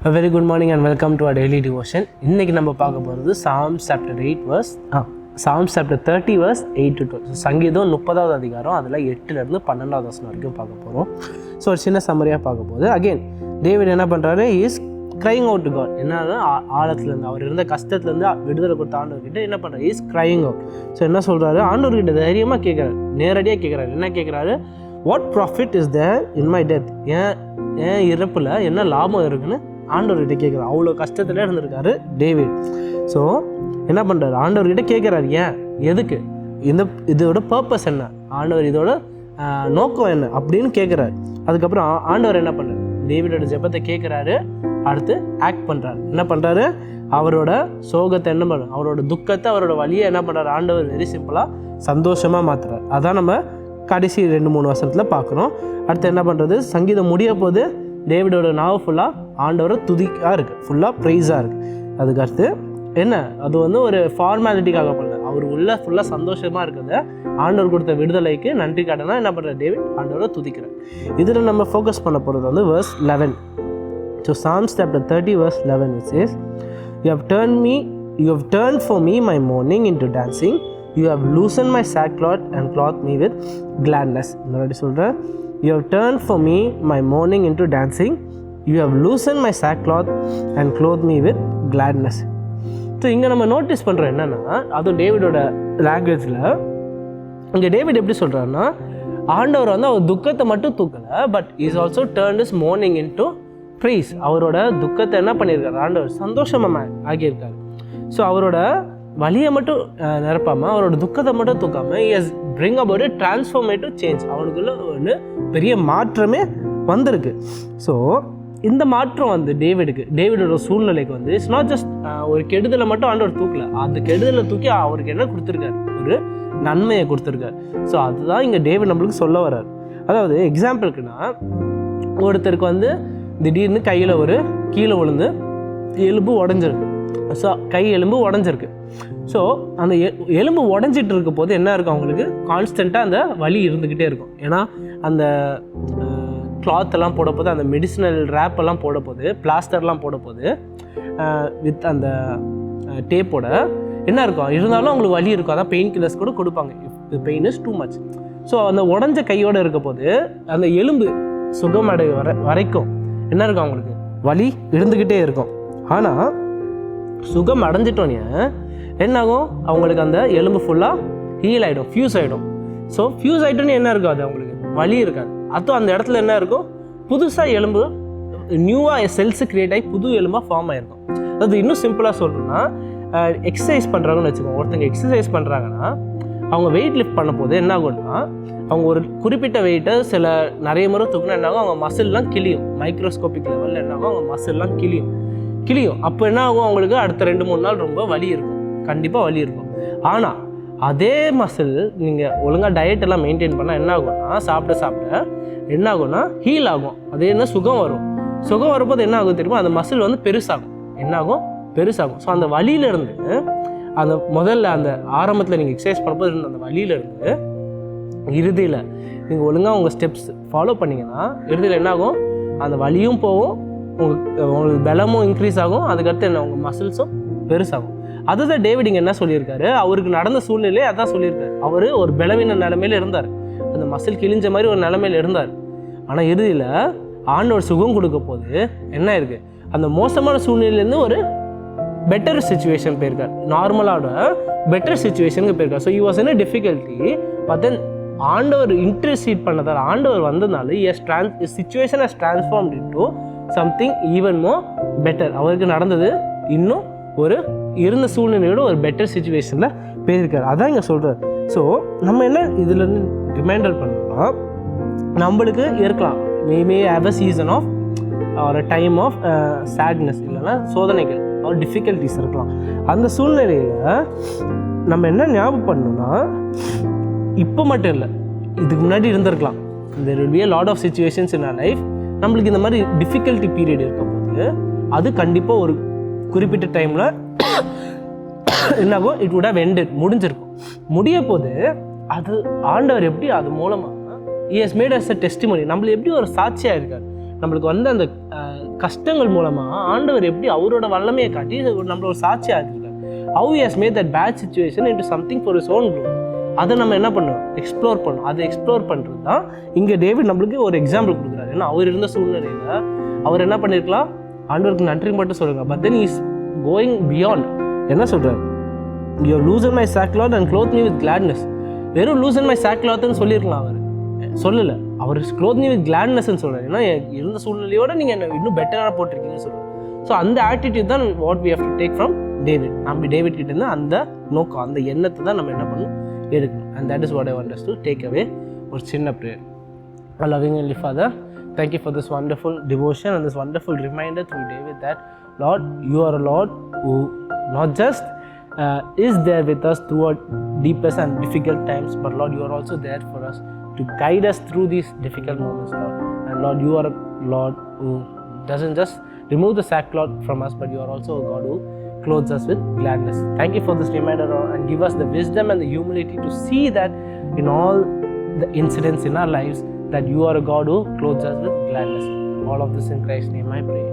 A very good morning and welcome to our daily devotion. இன்னைக்கு நம்ம பார்க்க போகிறது Psalms chapter 30 verse 8 to 12. சங்கீதம் 30வது அதிகாரம் அதில் 8லேருந்து 12வது வசனம் வரைக்கும் பார்க்க போகிறோம். ஸோ ஒரு சின்ன சம்மரியாக பார்க்க போகுது. அகெயின் டேவிட் என்ன பண்ணுறாரு, is crying out to God. என்னன்னா ஆழத்துலேருந்து அவர் இருந்த கஷ்டத்துலேருந்து விடுதலை கொடுத்த ஆண்டவர்கிட்ட என்ன பண்ணுறாரு, இஸ் க்ரைங் அவுட். ஸோ என்ன சொல்கிறாரு, ஆண்டவர்கிட்ட தைரியமாக கேட்குறாரு, நேரடியாக கேட்குறாரு. என்ன கேட்குறாரு, what profit is there in my death. ஏன் இறப்பில் என்ன லாபம் இருக்குன்னு ஆண்டவர்கிட்ட கேட்குறாரு. அவ்வளோ கஷ்டத்தில் இருந்திருக்காரு டேவிட். ஸோ என்ன பண்ணுறாரு, ஆண்டவர்கிட்ட கேட்குறாரு, ஏன், எதுக்கு, இதோட பர்பஸ் என்ன, ஆண்டவர் இதோட நோக்கம் என்ன அப்படின்னு கேட்குறாரு. அதுக்கப்புறம் ஆண்டவர் என்ன பண்ணுறாரு, டேவிடோட ஜெபத்தை கேட்குறாரு, அடுத்து ஆக்ட் பண்ணுறாரு. என்ன பண்ணுறாரு, அவரோட சோகத்தை என்ன பண்ணுறாரு, அவரோட துக்கத்தை, அவரோட வழியை என்ன பண்ணுறாரு, ஆண்டவர் வெரி சிம்பிளாக சந்தோஷமாக மாற்றுறாரு. அதான் நம்ம கடைசி 2-3 வசனத்தில் பார்க்குறோம். அடுத்து என்ன பண்ணுறது, சங்கீதம் முடிய போது டேவிடோட நாவ் ஃபுல்லாக ஆண்டவரை துதிக்காக இருக்குது, ஃபுல்லாக ப்ரைஸாக இருக்குது. அதுக்கடுத்து என்ன, அது ஒரு ஃபார்மாலிட்டிக்காக பண்ணல, அவர் உள்ள ஃபுல்லாக சந்தோஷமாக இருக்கிறத ஆண்டவர் கொடுத்த விடுதலைக்கு நன்றி காட்டனா என்ன பண்ணுற டேவிட் ஆண்டவரை துதிக்கிறார். இதில் நம்ம ஃபோக்கஸ் பண்ண போகிறது verse 11. So Psalms chapter 30 verse 11 which says, you have turned for me my mourning into dancing, you have loosened my sackcloth and clothed me with gladness. இன்னொரு சொல்கிறேன், you have turned for me my mourning into dancing, you have loosened my sackcloth and clothed me with gladness. So இங்கே நம்ம notice பண்ணுறோம் என்னென்னா, அதுவும் டேவிடோட லாங்குவேஜில் இங்கே David எப்படி சொல்கிறாருன்னா, ஆண்டவர் அவர் துக்கத்தை மட்டும் தூக்கலை, but is also turned is mourning into praise. அவரோட துக்கத்தை என்ன பண்ணியிருக்காரு, ஆண்டவர் சந்தோஷமாக ஆகியிருக்காரு. ஸோ அவரோட வலியை மட்டும் நிரப்பாமல், அவரோட துக்கத்தை மட்டும் தூக்காமல், is bring about a transformative change. அவனுக்குள்ள பெரிய மாற்றமே வந்திருக்கு. ஸோ இந்த மாற்றம் டேவிடோட சூழ்நிலைக்கு இட்ஸ் நாட் ஜஸ்ட் ஒரு கெடுதலை மட்டும் ஆண்டவர் தூக்கல, அந்த கெடுதலை தூக்கி அவருக்கு என்ன கொடுத்துருக்காரு, ஒரு நன்மையை கொடுத்துருக்காரு. ஸோ அதுதான் இங்கே டேவிட் நம்மளுக்கு சொல்ல வர்றாரு. அதாவது எக்ஸாம்பிளுக்குன்னா, ஒருத்தருக்கு திடீர்னு கையில் கீழே விழுந்து எலும்பு உடஞ்சிருக்கு. ஸோ கை எலும்பு உடஞ்சிருக்கு. ஸோ அந்த எலும்பு உடஞ்சிட்டு இருக்க போது என்ன இருக்கும், அவங்களுக்கு கான்ஸ்டண்ட்டாக அந்த வலி இருந்துக்கிட்டே இருக்கும். ஏன்னா அந்த கிளாத்தெல்லாம் போட போது, அந்த மெடிசினல் ரேப்பெல்லாம் போட போது, பிளாஸ்டர்லாம் போட போது, வித் அந்த டேப்போட என்ன இருக்கும், இருந்தாலும் அவங்களுக்கு வலி இருக்கும். அதான் பெயின் கில்லர்ஸ் கூட கொடுப்பாங்க, if pain is too much. So அந்த உடஞ்ச கையோடு இருக்க போது அந்த எலும்பு சுகமடை வரைக்கும் என்ன இருக்கும், அவங்களுக்கு வலி இருந்துக்கிட்டே இருக்கும். ஆனால் சுகம் அடைஞ்சிட்டோன்னே என்னாகும், அவங்களுக்கு அந்த எலும்பு ஃபுல்லாக ஹீல் ஆகிடும், ஃபியூஸ் ஆகிடும். ஸோ ஃபியூஸ் ஆகிட்டோன்னே என்ன இருக்காது, அவங்களுக்கு வலி இருக்காது. அதுவும் அந்த இடத்துல என்ன இருக்கும், புதுசாக எலும்பு நியூவாக செல்ஸு க்ரியேட் ஆகி புது எலும்பாக ஃபார்ம் ஆகிருக்கும். அது இன்னும் சிம்பிளாக சொல்லணும்னா, எக்ஸசைஸ் பண்ணுறாங்கன்னு வச்சுக்கோங்க. ஒருத்தங்க எக்ஸசைஸ் பண்ணுறாங்கன்னா, அவங்க வெயிட் லிஃப்ட் பண்ண போது என்ன ஆகும்னா, அவங்க ஒரு குறிப்பிட்ட வெயிட்டை நிறைய முறை தூக்கினா என்ன ஆகும், அவங்க மசில்லாம் கிளியும். மைக்ரோஸ்கோபிக் லெவலில் என்ன ஆகும், அவங்க மசில்லாம் கிளியும். அப்போ என்ன ஆகும், அவங்களுக்கு அடுத்த 2-3 நாள் ரொம்ப வலி இருக்கும், கண்டிப்பாக வலி இருக்கும். ஆனால் அதே மசில் நீங்கள் ஒழுங்காக டயட்டெல்லாம் மெயின்டைன் பண்ணால் என்ன ஆகும்னா, சாப்பிட என்ன ஆகும்னா ஹீல் ஆகும். அதே என்ன சுகம் வரும்போது என்ன ஆகும் தெரியுமா, அந்த மசில் பெருசாகும். என்ன ஆகும், பெருசாகும். ஸோ அந்த வலியிலேருந்து, அந்த முதல்ல அந்த ஆரம்பத்தில் நீங்கள் எக்ஸசைஸ் பண்ணும்போது இருந்த அந்த வலியிலேருந்து இறுதியில் நீங்கள் ஒழுங்காக உங்கள் ஸ்டெப்ஸ் ஃபாலோ பண்ணிங்கன்னா, இறுதியில் என்ன ஆகும், அந்த வலியும் போகும், உங்களுக்கு பலமும் இன்க்ரீஸ் ஆகும். அதுக்கடுத்து என்ன, உங்கள் மசில்ஸும் பெருசாகும். அதுதான் டேவிட் இங்கே என்ன சொல்லியிருக்காரு, அவருக்கு நடந்த சூழ்நிலையே அதான் சொல்லியிருக்காரு. அவர் ஒரு பலவீன நிலைமையில் இருந்தார், அந்த மசில் கிழிஞ்ச மாதிரி ஒரு நிலைமையில் இருந்தார். ஆனால் இறுதியில் ஆண்டவர் சுகம் கொடுக்க போது என்ன இருக்குது, அந்த மோசமான சூழ்நிலையிலேருந்து ஒரு பெட்டர் சிச்சுவேஷன் போயிருக்கார், நார்மலோட பெட்டர் சிச்சுவேஷனுக்கு போயிருக்கார். So he was in a difficulty, but then ஆண்டவர் இன்டர்சீட் பண்ணதால், ஆண்டவர் வந்ததுனால situation has ட்ரான்ஸ்ஃபார்ம்ட் into something even more better. அவருக்கு நடந்தது இன்னும் ஒரு இருந்த சூழ்நிலையோட ஒரு பெட்டர் சிச்சுவேஷனில் போயிருக்காரு. அதான் இங்கே சொல்கிறார். ஸோ நம்ம என்ன இதில் ரிமைண்டர் பண்ணோம்னா, நம்மளுக்கு இருக்கலாம், may have a season of ஒரு டைம் ஆஃப் சேட்னஸ், இல்லைன்னா சோதனைகள் ஒரு டிஃபிகல்ட்டிஸ் இருக்கலாம். அந்த சூழ்நிலையில் நம்ம என்ன ஞாபகம் பண்ணணும்னா, இப்போ மட்டும் இல்லை, இதுக்கு முன்னாடி இருந்திருக்கலாம். there will be a lot of situations in our life. நம்மளுக்கு இந்த மாதிரி டிஃபிகல்ட்டி பீரியட் இருக்க போது, அது கண்டிப்பாக ஒரு குறிப்பிட்ட டைமில் என்னாகும், இட் வுட் ஹவ் எண்டட், முடிஞ்சிருக்கும். முடிய போது அது ஆண்டவர் எப்படி அது மூலமாக he has made us a testimony, நம்மள எப்படி ஒரு சாட்சியாக இருக்கார். நம்மளுக்கு அந்த கஷ்டங்கள் மூலமாக ஆண்டவர் எப்படி அவரோட வல்லமையை காட்டி நம்மள ஒரு சாட்சியாக இருக்காரு. How he has made that bad situation into something for his own glory. அதை நம்ம என்ன பண்ணோம், எக்ஸ்ப்ளோர் பண்ணோம். அதை எக்ஸ்ப்ளோர் பண்ணுறது தான் இங்கே டேவிட் நம்மளுக்கு ஒரு எக்ஸாம்பிள் கொடுக்குறாரு. ஏன்னா அவர் இருந்த சூழ்நிலையில் அவர் என்ன பண்ணியிருக்கலாம், ஆண்டவருக்கு நன்றி மட்டும் சொல்லுங்க. But then is going beyond. என்ன சொல்கிறார், you loosen my sackcloth and clothe me with gladness. வெறும் லூசன் மை சாக்லாத்னு சொல்லியிருக்கலாம், அவர் சொல்லலை. அவர் க்ளோத் மீ வித் கிளாட்னஸ்ன்னு சொல்கிறார். ஏன்னா இருந்த சூழ்நிலையோடு நீங்கள் என்ன இன்னும் பெட்டராக போட்டிருக்கீங்கன்னு சொல்கிறார். ஸோ அந்த ஆட்டிடியூட் தான் what we have to take from David. நம்ம டேவிட் கிட்டேருந்து அந்த நோக்கம், அந்த எண்ணத்தை தான் நம்ம என்ன பண்ணணும், எடுக்கணும். And that is what I want us to take away. ஒரு சின்ன prayer. Loving Heavenly Father, thank you for this wonderful devotion and this wonderful reminder through David that, Lord, you are a Lord who not just is there with us throughout deepest and difficult times, but Lord, you are also there for us to guide us through these difficult moments, Lord. And Lord, you are a Lord who doesn't just remove the sackcloth from us, but you are also a God who clothes us with gladness. Thank you for this reminder, Lord, and give us the wisdom and the humility to see that in all the incidents in our lives, that you are a God who clothes us with gladness. All of this in Christ's name I pray.